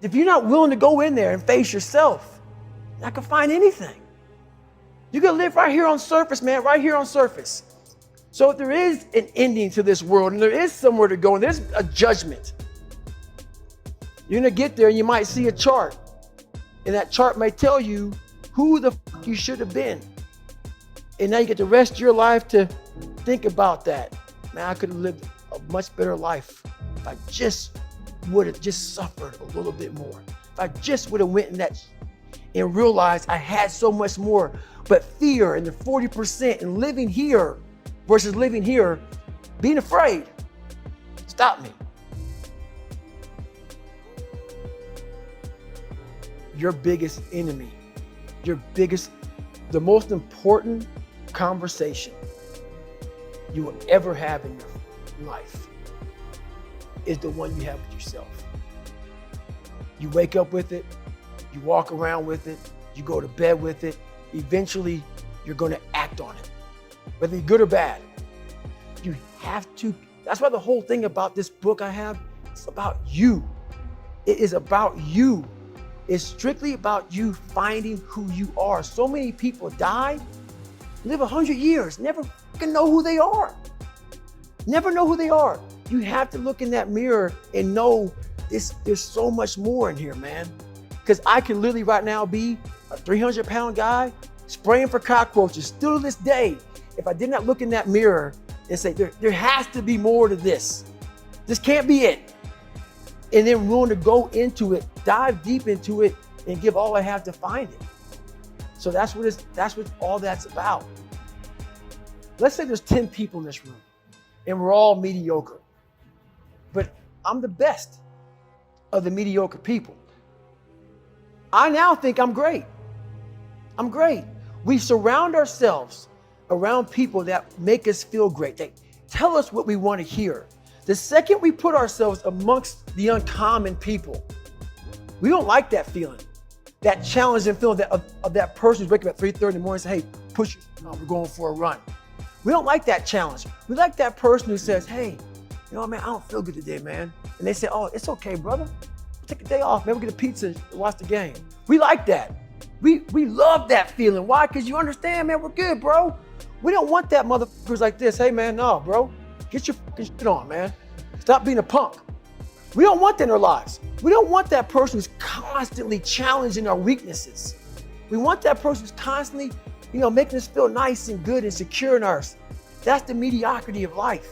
If you're not willing to go in there and face yourself, you're not gonna find anything. You're gonna live right here on surface, man, right here on surface. So if there is an ending to this world and there is somewhere to go and there's a judgment, you're gonna get there and you might see a chart. And that chart may tell you who the fuck you should have been. And now you get the rest of your life to think about that. Man, I could have lived a much better life if I just would have just suffered a little bit more. If I just would have went in that and realized I had so much more. But fear and the 40% and living here versus living here, being afraid, stop me. Your biggest enemy, the most important conversation you will ever have in your life is the one you have with yourself. You wake up with it, you walk around with it, you go to bed with it. Eventually, you're going to act on it, whether you're good or bad. You have to. That's why the whole thing about this book I have, it's about you. It is about you. It's strictly about you finding who you are. So many people die, live 100 years, never fucking know who they are. Never know who they are. You have to look in that mirror and know there's so much more in here, man. Because I can literally right now be a 300-pound guy spraying for cockroaches still to this day. If I did not look in that mirror and say, there has to be more to this. This can't be it. And then willing to go into it, dive deep into it, and give all I have to find it. So that's what all that's about. Let's say there's 10 people in this room, and we're all mediocre. But I'm the best of the mediocre people. I now think I'm great. I'm great. We surround ourselves around people that make us feel great. They tell us what we want to hear. The second we put ourselves amongst the uncommon people, we don't like that feeling, that challenging feeling of that person who's waking up at 3:30 in the morning and say, hey, push yourself, we're going for a run. We don't like that challenge. We like that person who says, hey, you know what, man, I don't feel good today, man. And they say, oh, it's okay, brother. Take a day off, man, we'll get a pizza and watch the game. We like that. We love that feeling. Why? Because you understand, man, we're good, bro. We don't want that motherfuckers like this. Hey, man, no, bro. Get your fucking shit on, man. Stop being a punk. We don't want that in our lives. We don't want that person who's constantly challenging our weaknesses. We want that person who's constantly, making us feel nice and good and secure in ours. That's the mediocrity of life.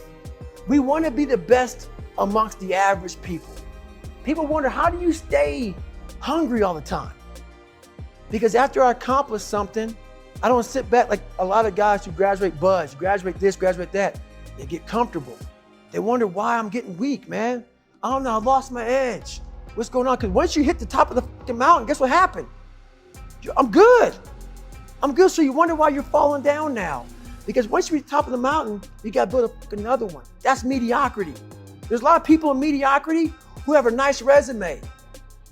We want to be the best amongst the average people. People wonder, how do you stay hungry all the time? Because after I accomplish something, I don't sit back like a lot of guys who graduate buds, graduate this, graduate that. They get comfortable. They wonder why I'm getting weak, man. I don't know, I lost my edge. What's going on? Because once you hit the top of the fucking mountain, guess what happened? I'm good. I'm good, so you wonder why you're falling down now. Because once you reach the top of the mountain, you gotta build another one. That's mediocrity. There's a lot of people in mediocrity who have a nice resume,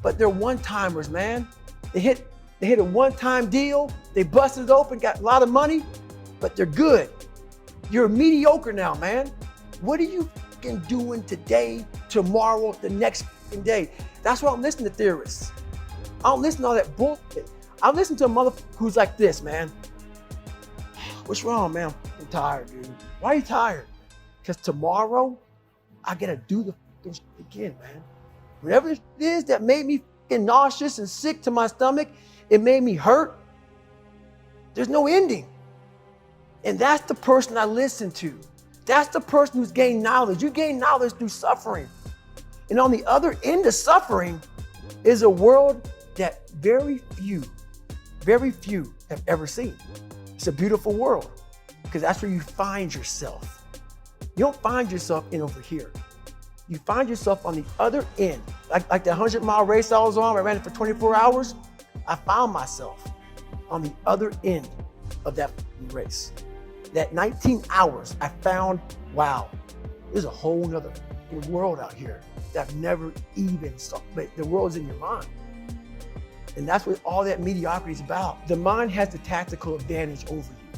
but they're one-timers, man. They hit a one-time deal, they busted it open, got a lot of money, but they're good. You're mediocre now, man. What are you fucking doing today, tomorrow, the next fucking day? That's why I don't listen to theorists. I don't listen to all that bullshit. I listen to a motherfucker who's like this, man. What's wrong, man? I'm tired, dude. Why are you tired? Because tomorrow, I gotta do the fucking shit again, man. Whatever it is that made me fucking nauseous and sick to my stomach, it made me hurt. There's no ending. And that's the person I listen to. That's the person who's gained knowledge. You gain knowledge through suffering. And on the other end of suffering is a world that very few have ever seen. It's a beautiful world because that's where you find yourself. You don't find yourself in over here. You find yourself on the other end. Like the 100-mile race I was on, I ran it for 24 hours. I found myself on the other end of that race. That 19 hours, I found, wow, there's a whole nother world out here that I've never even saw. But the world's in your mind. And that's what all that mediocrity is about. The mind has the tactical advantage over you.